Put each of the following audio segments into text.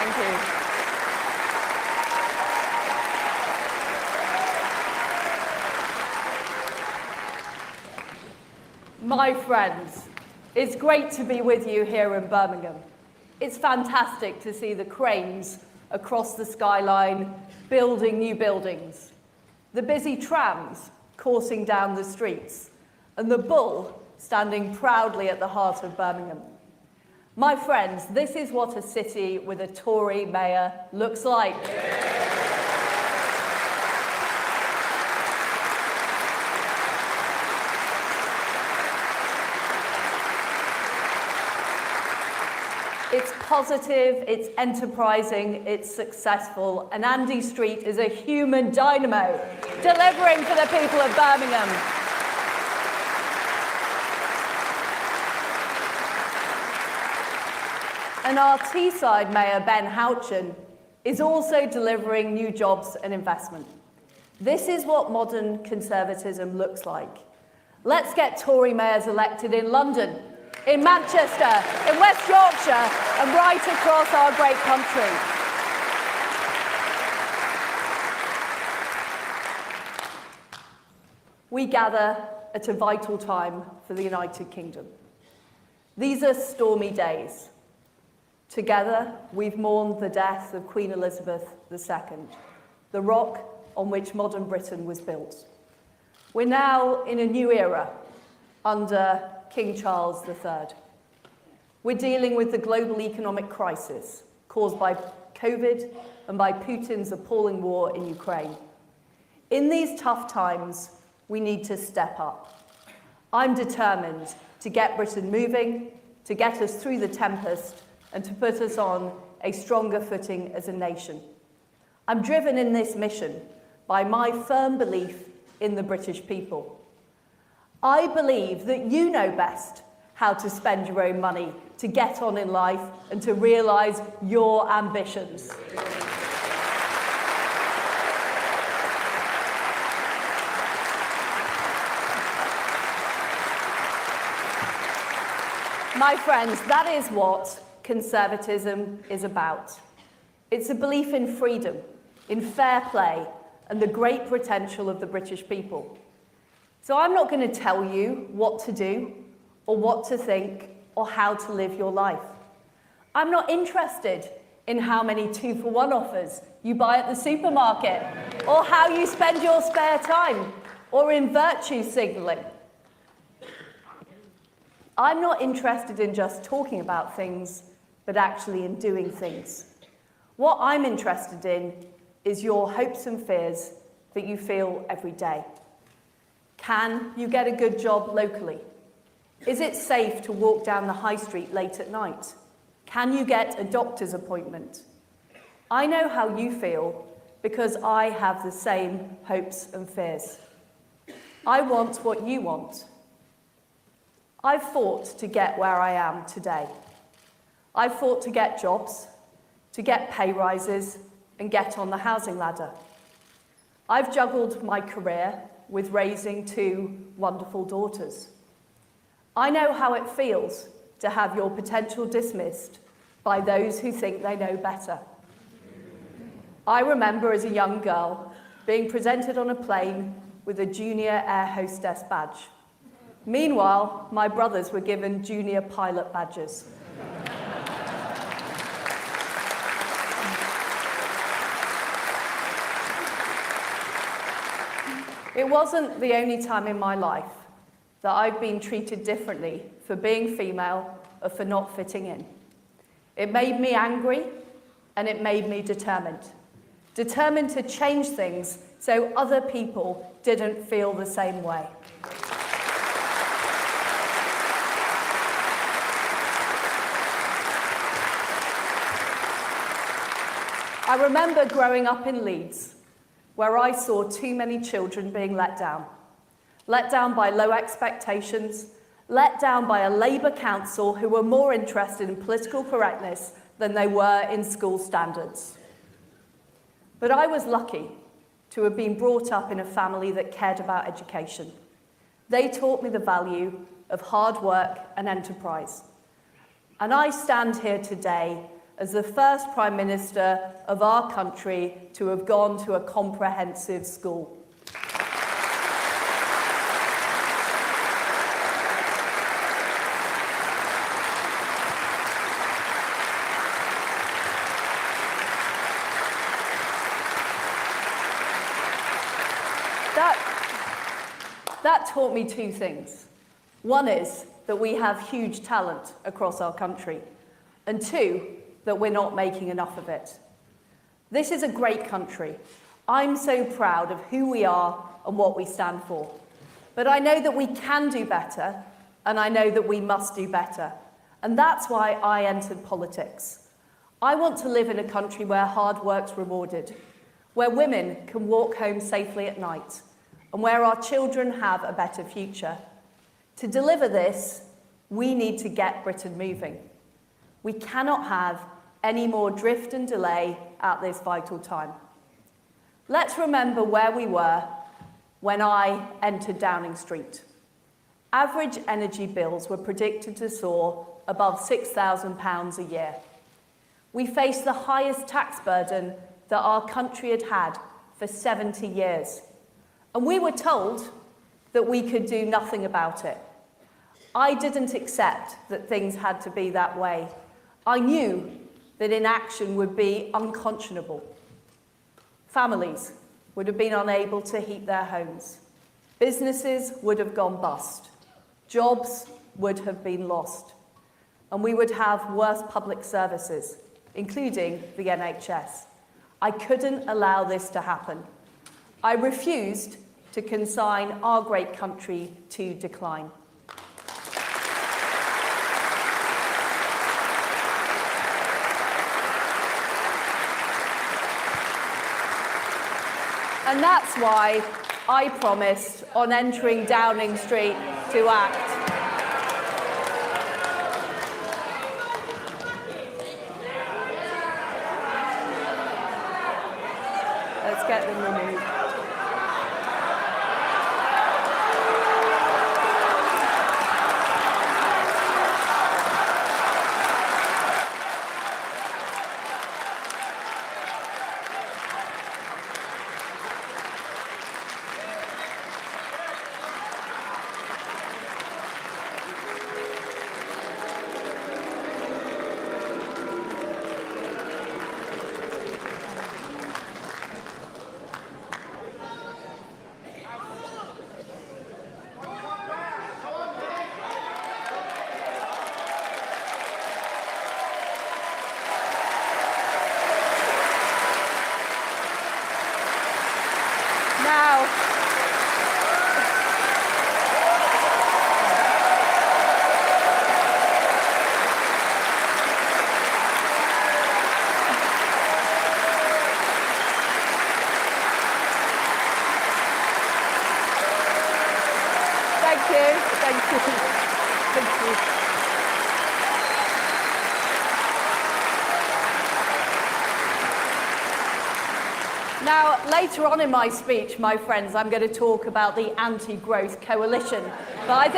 Thank you. My friends, it's great to be with you here in Birmingham. It's fantastic to see the cranes across the skyline building new buildings, the busy trams coursing down the streets, and the bull standing proudly at the heart of Birmingham. My friends, this is what a city with a Tory mayor looks like. It's positive, it's enterprising, it's successful, and Andy Street is a human dynamo, delivering for the people of Birmingham. And our Teesside Mayor, Ben Houchin, is also delivering new jobs and investment. This is what modern conservatism looks like. Let's get Tory mayors elected in London, in Manchester, in West Yorkshire, and right across our great country. We gather at a vital time for the United Kingdom. These are stormy days. Together, we've mourned the death of Queen Elizabeth II, the rock on which modern Britain was built. We're now in a new era under King Charles III. We're dealing with the global economic crisis caused by COVID and by Putin's appalling war in Ukraine. In these tough times, we need to step up. I'm determined to get Britain moving, to get us through the tempest, and to put us on a stronger footing as a nation. I'm driven in this mission by my firm belief in the British people. I believe that you know best how to spend your own money, to get on in life, and to realise your ambitions. My friends, that is what conservatism is about. It's a belief in freedom, in fair play, and the great potential of the British people. So I'm not going to tell you what to do, or what to think, or how to live your life. I'm not interested in how many 2-for-1 offers you buy at the supermarket, or how you spend your spare time, or in virtue signalling. I'm not interested in just talking about things, but actually in doing things. What I'm interested in is your hopes and fears that you feel every day. Can you get a good job locally? Is it safe to walk down the high street late at night? Can you get a doctor's appointment? I know how you feel because I have the same hopes and fears. I want what you want. I've fought to get where I am today. I've fought to get jobs, to get pay rises, and get on the housing ladder. I've juggled my career with raising 2 wonderful daughters. I know how it feels to have your potential dismissed by those who think they know better. I remember as a young girl being presented on a plane with a junior air hostess badge. Meanwhile, my brothers were given junior pilot badges. It wasn't the only time in my life that I've been treated differently for being female or for not fitting in. It made me angry, and it made me determined. Determined to change things so other people didn't feel the same way. I remember growing up in Leeds, where I saw too many children being let down by low expectations, let down by a Labour council who were more interested in political correctness than they were in school standards. But I was lucky to have been brought up in a family that cared about education. They taught me the value of hard work and enterprise. And I stand here today as the first Prime Minister of our country to have gone to a comprehensive school. That taught me two things. One is that we have huge talent across our country, and two, that we're not making enough of it. This is a great country. I'm so proud of who we are and what we stand for. But I know that we can do better, and I know that we must do better. And that's why I entered politics. I want to live in a country where hard work's rewarded, where women can walk home safely at night, and where our children have a better future. To deliver this, we need to get Britain moving. We cannot have any more drift and delay at this vital time. Let's remember where we were when I entered Downing Street. Average energy bills were predicted to soar above £6,000 a year. We faced the highest tax burden that our country had had for 70 years. And we were told that we could do nothing about it. I didn't accept that things had to be that way. I knew that inaction would be unconscionable. Families would have been unable to heat their homes. Businesses would have gone bust. Jobs would have been lost. And we would have worse public services, including the NHS. I couldn't allow this to happen. I refused to consign our great country to decline. And that's why I promised on entering Downing Street to act. Let's get them removed. Now, thank you. Now, later on in my speech, my friends, I'm going to talk about the anti-growth coalition. But I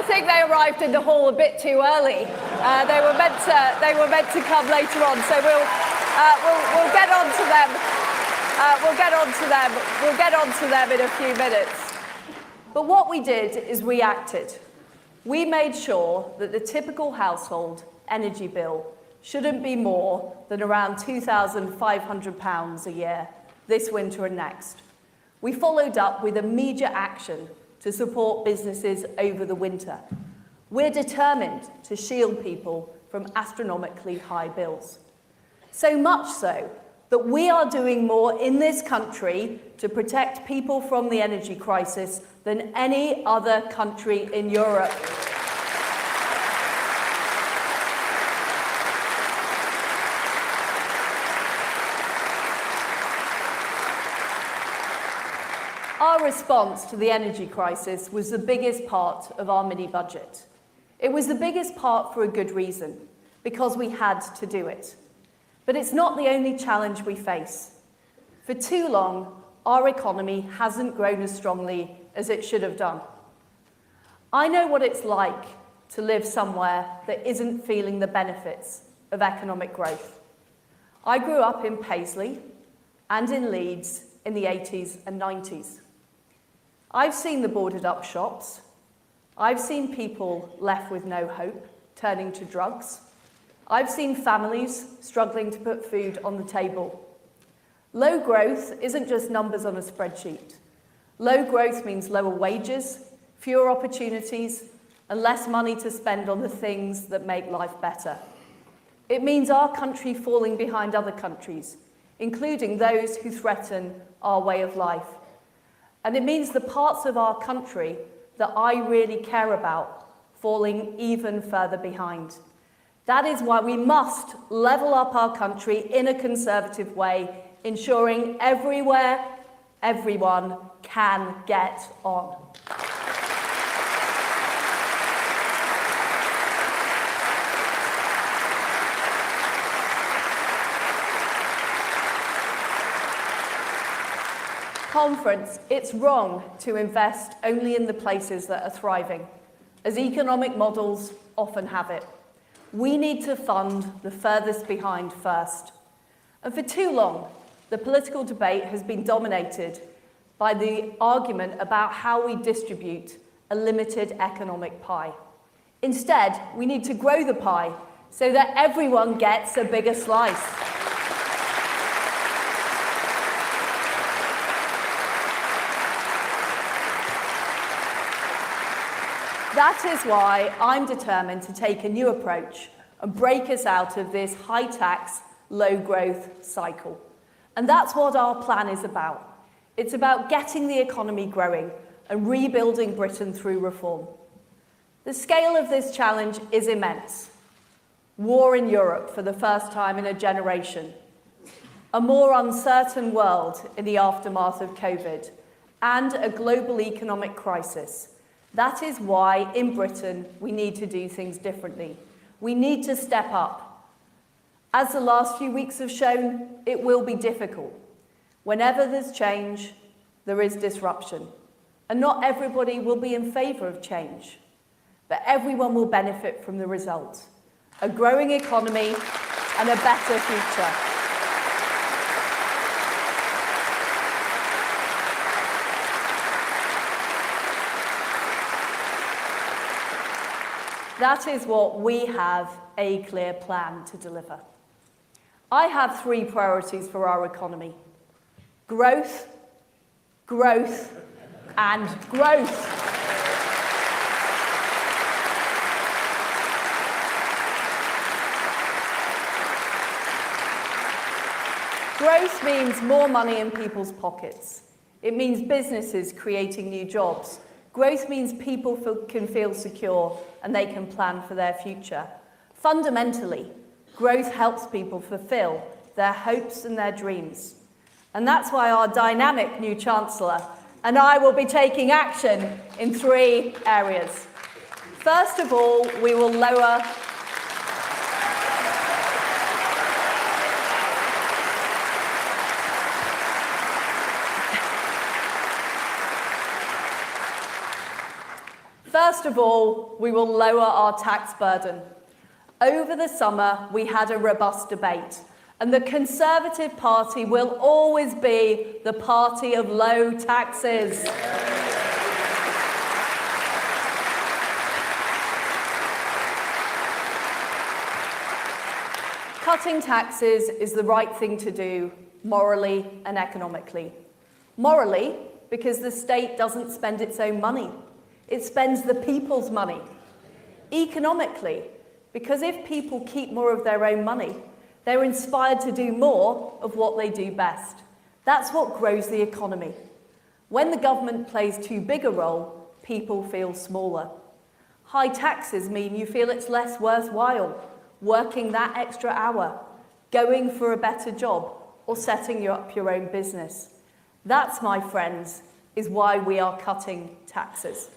think they arrived in the hall a bit too early. They were meant to come later on. So we'll get on to them. We'll get on to them in a few minutes. But what we did is we acted. We made sure that the typical household energy bill shouldn't be more than around £2,500 a year this winter and next. We followed up with immediate action to support businesses over the winter. We're determined to shield people from astronomically high bills. So much so that we are doing more in this country to protect people from the energy crisis than any other country in Europe. Our response to the energy crisis was the biggest part of our mini-budget. It was the biggest part for a good reason, because we had to do it. But it's not the only challenge we face. For too long, our economy hasn't grown as strongly as it should have done. I know what it's like to live somewhere that isn't feeling the benefits of economic growth. I grew up in Paisley and in Leeds in the 80s and 90s. I've seen the boarded up shops. I've seen people left with no hope, turning to drugs. I've seen families struggling to put food on the table. Low growth isn't just numbers on a spreadsheet. Low growth means lower wages, fewer opportunities, and less money to spend on the things that make life better. It means our country falling behind other countries, including those who threaten our way of life. And it means the parts of our country that I really care about falling even further behind. That is why we must level up our country in a conservative way, ensuring everywhere, everyone can get on. Conference, it's wrong to invest only in the places that are thriving, as economic models often have it. We need to fund the furthest behind first. And for too long, the political debate has been dominated by the argument about how we distribute a limited economic pie. Instead, we need to grow the pie so that everyone gets a bigger slice. That is why I'm determined to take a new approach and break us out of this high-tax, low-growth cycle. And that's what our plan is about. It's about getting the economy growing and rebuilding Britain through reform. The scale of this challenge is immense. War in Europe for the first time in a generation, a more uncertain world in the aftermath of COVID, and a global economic crisis. That is why, in Britain, we need to do things differently. We need to step up. As the last few weeks have shown, it will be difficult. Whenever there's change, there is disruption. And not everybody will be in favour of change. But everyone will benefit from the result. A growing economy and a better future. That is what we have a clear plan to deliver. I have 3 priorities for our economy: growth, growth, and growth. Growth means more money in people's pockets. It means businesses creating new jobs. Growth means people can feel secure and they can plan for their future. Fundamentally, growth helps people fulfill their hopes and their dreams. And that's why our dynamic new Chancellor and I will be taking action in 3 areas. First of all, we will lower our tax burden. Over the summer, we had a robust debate, and the Conservative Party will always be the party of low taxes. Cutting taxes is the right thing to do, morally and economically. Morally, because the state doesn't spend its own money. It spends the people's money. Economically, because if people keep more of their own money, they're inspired to do more of what they do best. That's what grows the economy. When the government plays too big a role, people feel smaller. High taxes mean you feel it's less worthwhile working that extra hour, going for a better job, or setting up your own business. That's, my friends, is why we are cutting taxes.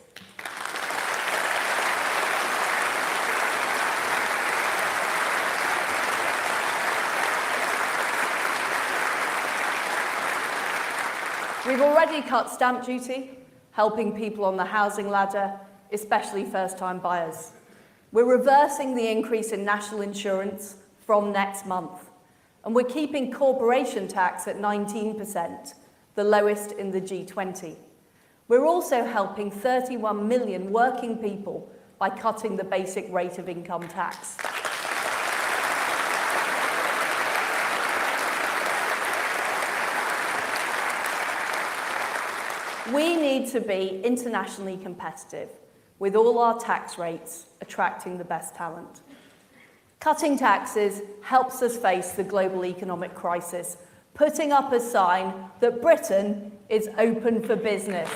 We've already cut stamp duty, helping people on the housing ladder, especially first-time buyers. We're reversing the increase in national insurance from next month. And we're keeping corporation tax at 19%, the lowest in the G20. We're also helping 31 million working people by cutting the basic rate of income tax. We need to be internationally competitive with all our tax rates attracting the best talent. Cutting taxes helps us face the global economic crisis, putting up a sign that Britain is open for business.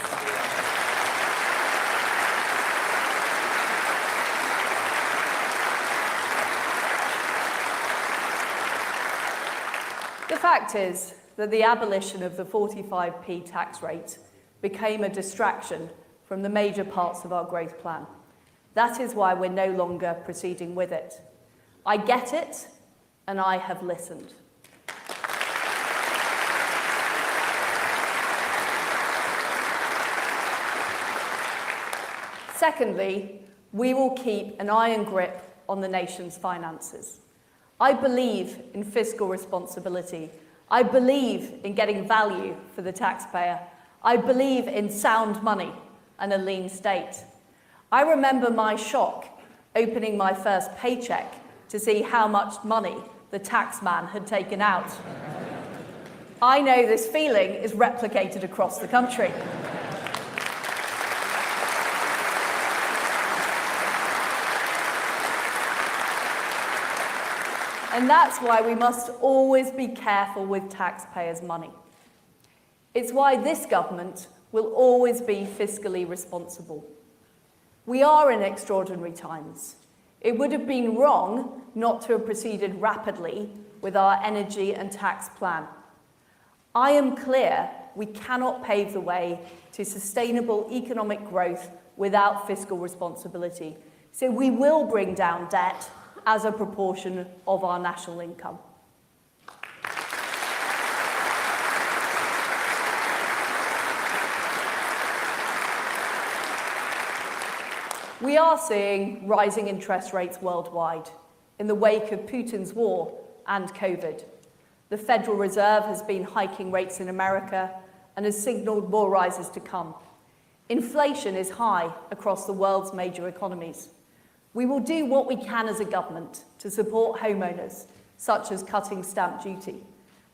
The fact is that the abolition of the 45p tax rate became a distraction from the major parts of our growth plan. That is why we're no longer proceeding with it. I get it, and I have listened. Secondly, we will keep an iron grip on the nation's finances. I believe in fiscal responsibility. I believe in getting value for the taxpayer. I believe in sound money and a lean state. I remember my shock opening my first paycheck to see how much money the taxman had taken out. I know this feeling is replicated across the country. And that's why we must always be careful with taxpayers' money. It's why this government will always be fiscally responsible. We are in extraordinary times. It would have been wrong not to have proceeded rapidly with our energy and tax plan. I am clear we cannot pave the way to sustainable economic growth without fiscal responsibility. So we will bring down debt as a proportion of our national income. We are seeing rising interest rates worldwide in the wake of Putin's war and COVID. The Federal Reserve has been hiking rates in America and has signalled more rises to come. Inflation is high across the world's major economies. We will do what we can as a government to support homeowners, such as cutting stamp duty.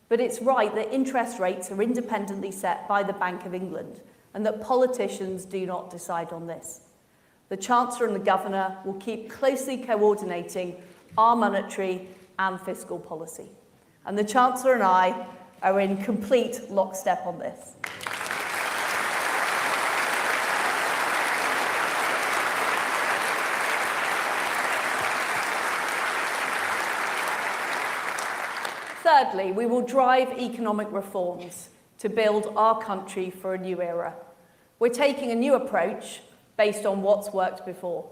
But it's right that interest rates are independently set by the Bank of England and that politicians do not decide on this. The Chancellor and the Governor will keep closely coordinating our monetary and fiscal policy. And the Chancellor and I are in complete lockstep on this. Thirdly, we will drive economic reforms to build our country for a new era. We're taking a new approach based on what's worked before.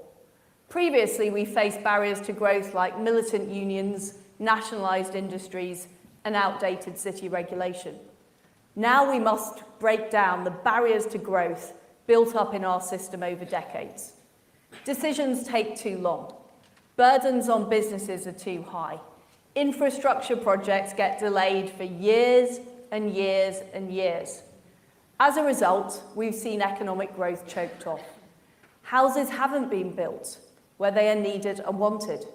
Previously, we faced barriers to growth like militant unions, nationalised industries, and outdated city regulation. Now we must break down the barriers to growth built up in our system over decades. Decisions take too long. Burdens on businesses are too high. Infrastructure projects get delayed for years and years and years. As a result, we've seen economic growth choked off. Houses haven't been built where they are needed and wanted,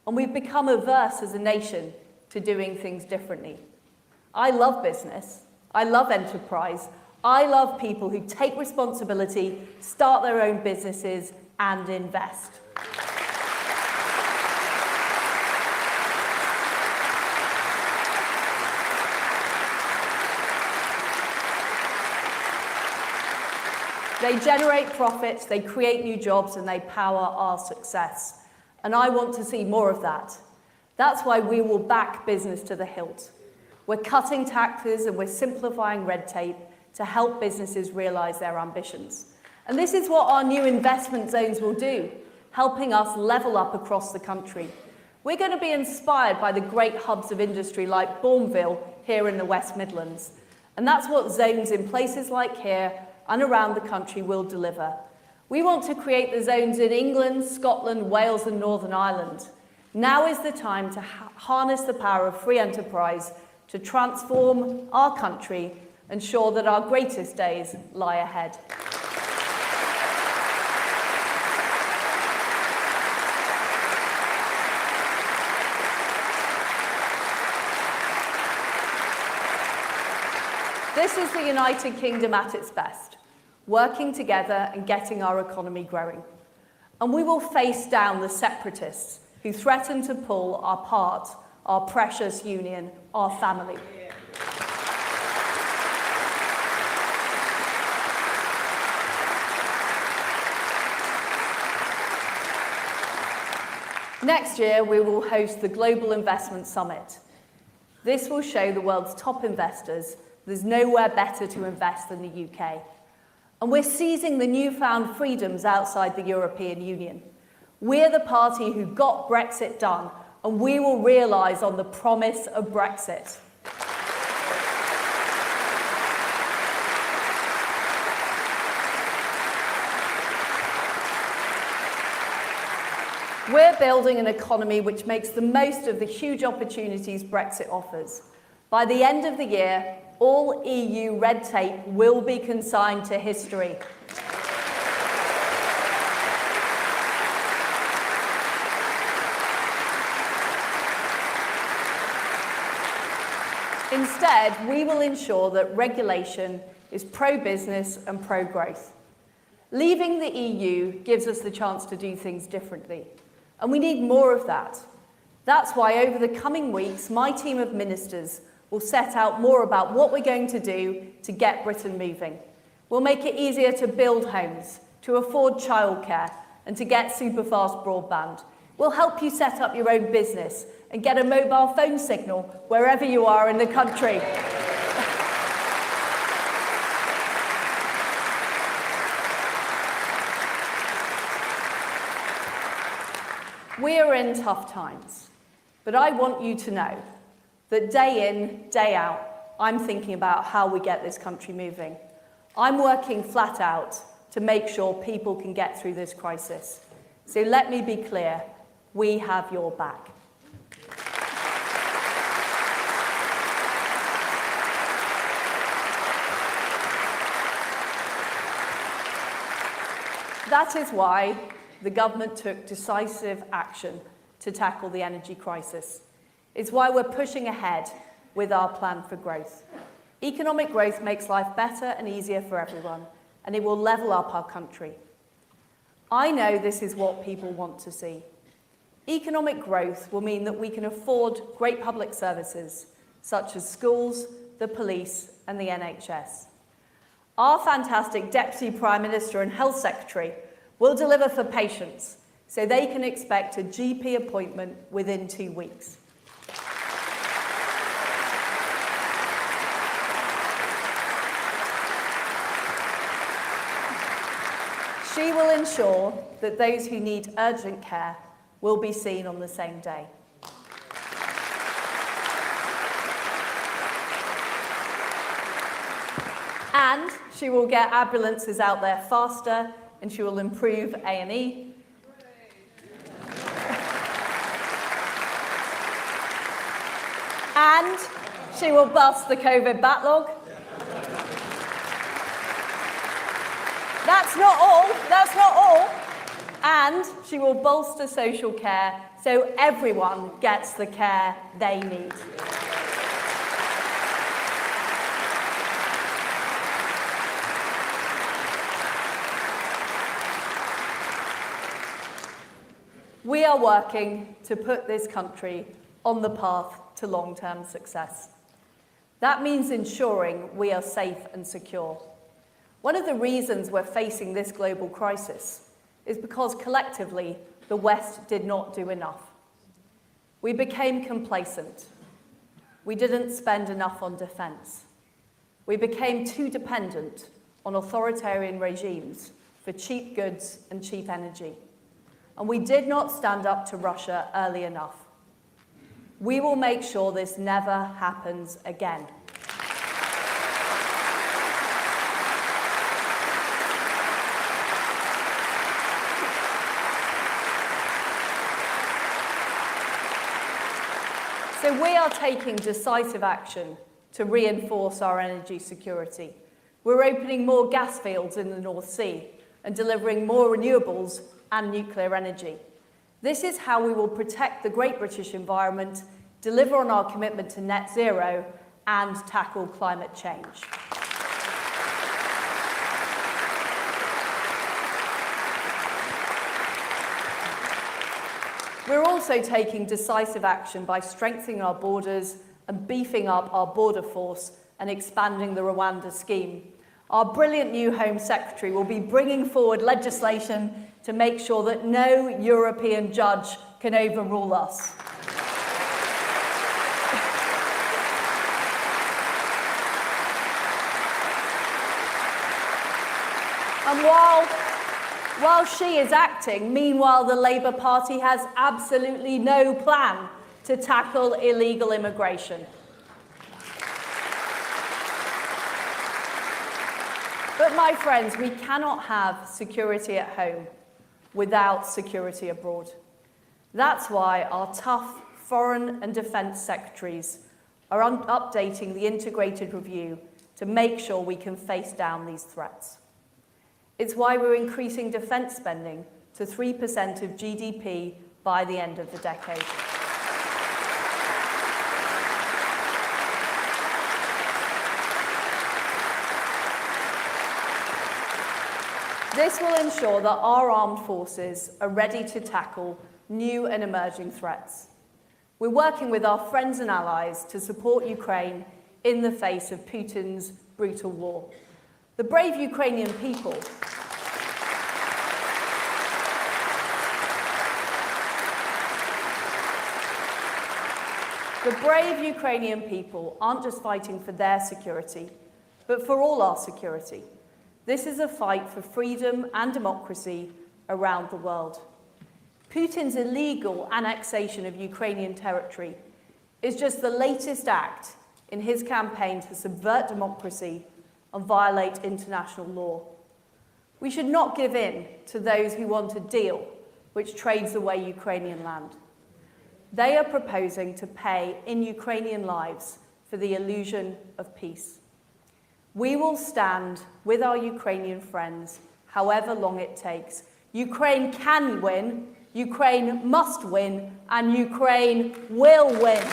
and we've become averse as a nation to doing things differently. I love business. I love enterprise. I love people who take responsibility, start their own businesses, and invest. They generate profits, they create new jobs, and they power our success. And I want to see more of that. That's why we will back business to the hilt. We're cutting taxes and we're simplifying red tape to help businesses realise their ambitions. And this is what our new investment zones will do, helping us level up across the country. We're going to be inspired by the great hubs of industry like Bourneville here in the West Midlands. And that's what zones in places like here and around the country will deliver. We want to create the zones in England, Scotland, Wales and Northern Ireland. Now is the time to harness the power of free enterprise to transform our country, ensure that our greatest days lie ahead. This is the United Kingdom at its best, working together and getting our economy growing. And we will face down the separatists who threaten to pull apart our precious union, our family. Next year, we will host the Global Investment Summit. This will show the world's top investors there's nowhere better to invest than the UK. And we're seizing the newfound freedoms outside the European Union. We're the party who got Brexit done, and we will realise on the promise of Brexit. We're building an economy which makes the most of the huge opportunities Brexit offers. By the end of the year, all EU red tape will be consigned to history. Instead, we will ensure that regulation is pro-business and pro-growth. Leaving the EU gives us the chance to do things differently, and we need more of that. That's why over the coming weeks, my team of ministers will set out more about what we're going to do to get Britain moving. We'll make it easier to build homes, to afford childcare, and to get superfast broadband. We'll help you set up your own business and get a mobile phone signal wherever you are in the country. We are in tough times, but I want you to know that day in, day out, I'm thinking about how we get this country moving. I'm working flat out to make sure people can get through this crisis. So let me be clear, we have your back. That is why the government took decisive action to tackle the energy crisis. It's why we're pushing ahead with our plan for growth. Economic growth makes life better and easier for everyone, and it will level up our country. I know this is what people want to see. Economic growth will mean that we can afford great public services, such as schools, the police, and the NHS. Our fantastic Deputy Prime Minister and Health Secretary will deliver for patients, so they can expect a GP appointment within 2 weeks. She will ensure that those who need urgent care will be seen on the same day. And she will get ambulances out there faster, and she will improve A&E. And she will bust the COVID backlog. That's not all. And she will bolster social care so everyone gets the care they need. We are working to put this country on the path to long-term success. That means ensuring we are safe and secure. One of the reasons we're facing this global crisis is because collectively the West did not do enough. We became complacent. We didn't spend enough on defense. We became too dependent on authoritarian regimes for cheap goods and cheap energy. And we did not stand up to Russia early enough. We will make sure this never happens again. So we are taking decisive action to reinforce our energy security. We're opening more gas fields in the North Sea and delivering more renewables and nuclear energy. This is how we will protect the Great British environment, deliver on our commitment to net zero, and tackle climate change. We're also taking decisive action by strengthening our borders and beefing up our border force and expanding the Rwanda scheme. Our brilliant new Home Secretary will be bringing forward legislation to make sure that no European judge can overrule us. And while she is acting, meanwhile, the Labour Party has absolutely no plan to tackle illegal immigration. But my friends, we cannot have security at home without security abroad. That's why our tough foreign and defence secretaries are updating the integrated review to make sure we can face down these threats. It's why we're increasing defence spending to 3% of GDP by the end of the decade. This will ensure that our armed forces are ready to tackle new and emerging threats. We're working with our friends and allies to support Ukraine in the face of Putin's brutal war. The brave Ukrainian people aren't just fighting for their security, but for all our security. This is a fight for freedom and democracy around the world. Putin's illegal annexation of Ukrainian territory is just the latest act in his campaign to subvert democracy and violate international law. We should not give in to those who want a deal which trades away Ukrainian land. They are proposing to pay in Ukrainian lives for the illusion of peace. We will stand with our Ukrainian friends, however long it takes. Ukraine can win, Ukraine must win, and Ukraine will win.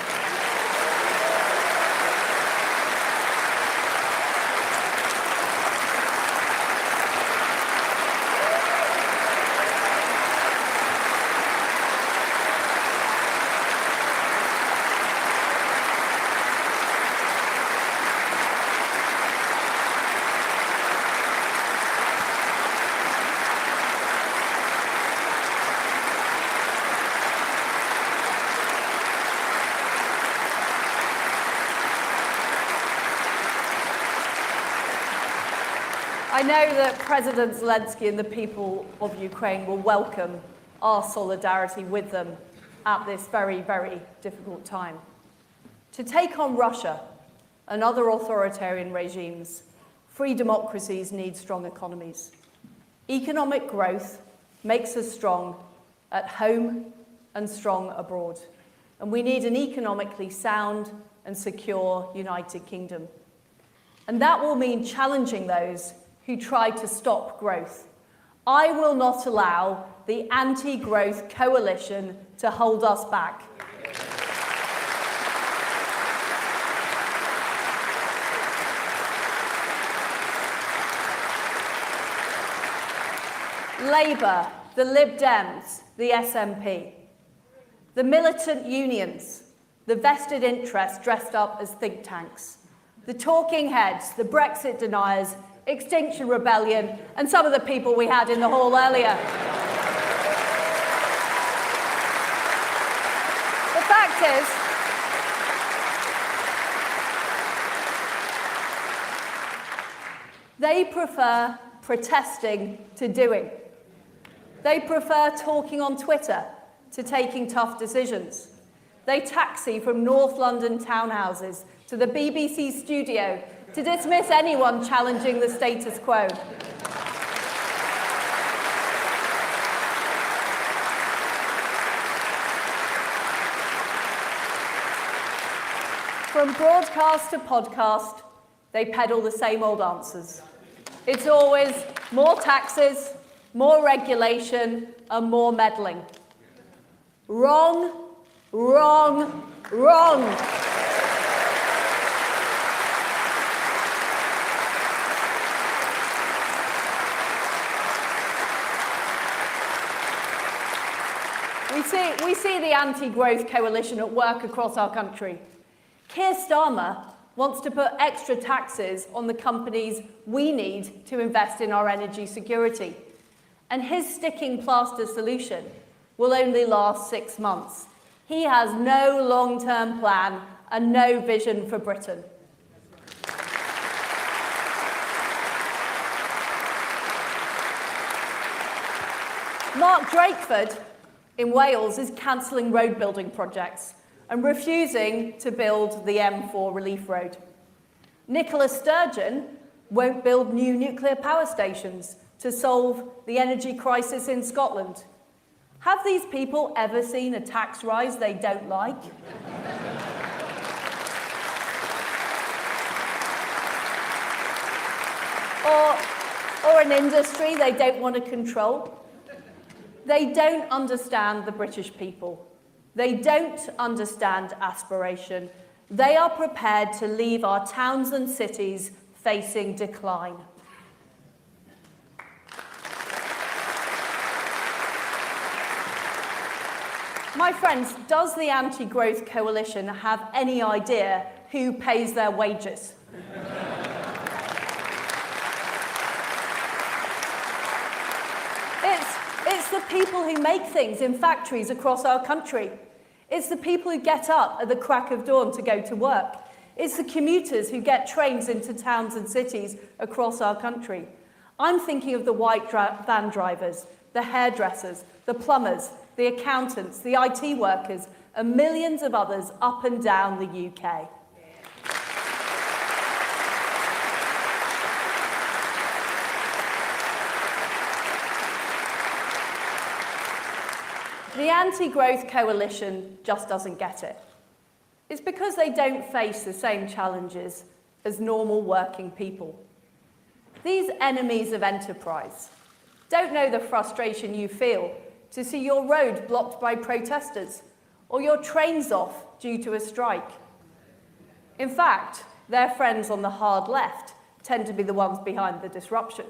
I know that President Zelensky and the people of Ukraine will welcome our solidarity with them at this very, very difficult time. To take on Russia and other authoritarian regimes, free democracies need strong economies. Economic growth makes us strong at home and strong abroad. And we need an economically sound and secure United Kingdom. And that will mean challenging those who try to stop growth. I will not allow the anti-growth coalition to hold us back. Labour, the Lib Dems, the SNP, the militant unions, the vested interests dressed up as think tanks, the talking heads, the Brexit deniers, Extinction Rebellion, and some of the people we had in the hall earlier. The fact is, they prefer protesting to doing. They prefer talking on Twitter to taking tough decisions. They taxi from North London townhouses to the BBC studio to dismiss anyone challenging the status quo. From broadcast to podcast, they peddle the same old answers. It's always more taxes, more regulation, and more meddling. Wrong, wrong, wrong. We see the anti-growth coalition at work across our country. Keir Starmer wants to put extra taxes on the companies we need to invest in our energy security. And his sticking plaster solution will only last 6 months. He has no long-term plan and no vision for Britain. Mark Drakeford in Wales is cancelling road building projects and refusing to build the M4 relief road. Nicola Sturgeon won't build new nuclear power stations to solve the energy crisis in Scotland. Have these people ever seen a tax rise they don't like? or an industry they don't want to control? They don't understand the British people. They don't understand aspiration. They are prepared to leave our towns and cities facing decline. My friends, does the anti-growth coalition have any idea who pays their wages? It's the people who make things in factories across our country. It's the people who get up at the crack of dawn to go to work. It's the commuters who get trains into towns and cities across our country. I'm thinking of the white van drivers, the hairdressers, the plumbers, the accountants, the IT workers, and millions of others up and down the UK. The anti-growth coalition just doesn't get it. It's because they don't face the same challenges as normal working people. These enemies of enterprise don't know the frustration you feel to see your road blocked by protesters or your trains off due to a strike. In fact, their friends on the hard left tend to be the ones behind the disruption.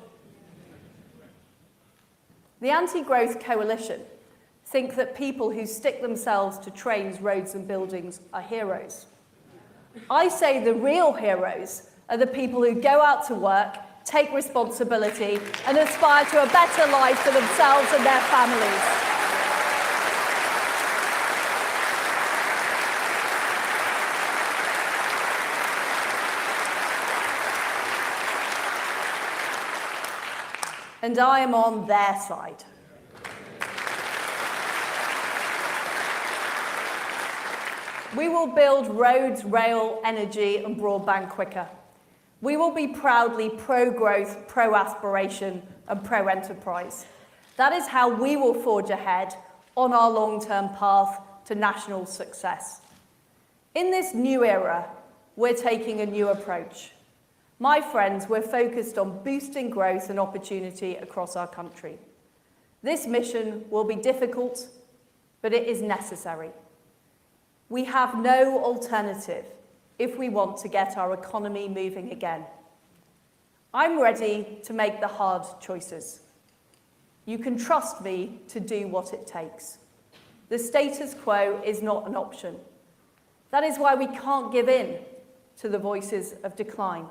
The anti-growth coalition think that people who stick themselves to trains, roads and buildings are heroes. I say the real heroes are the people who go out to work, take responsibility and aspire to a better life for themselves and their families. And I am on their side. We will build roads, rail, energy and broadband quicker. We will be proudly pro-growth, pro-aspiration and pro-enterprise. That is how we will forge ahead on our long-term path to national success. In this new era, we're taking a new approach. My friends, we're focused on boosting growth and opportunity across our country. This mission will be difficult, but it is necessary. We have no alternative if we want to get our economy moving again. I'm ready to make the hard choices. You can trust me to do what it takes. The status quo is not an option. That is why we can't give in to the voices of decline.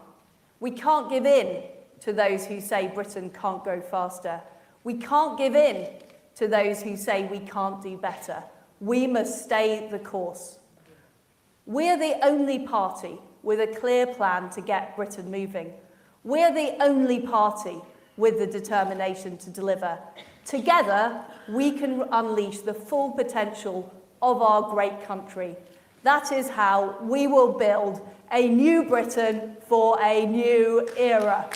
We can't give in to those who say Britain can't go faster. We can't give in to those who say we can't do better. We must stay the course. We're the only party with a clear plan to get Britain moving. We're the only party with the determination to deliver. Together, we can unleash the full potential of our great country. That is how we will build a new Britain for a new era.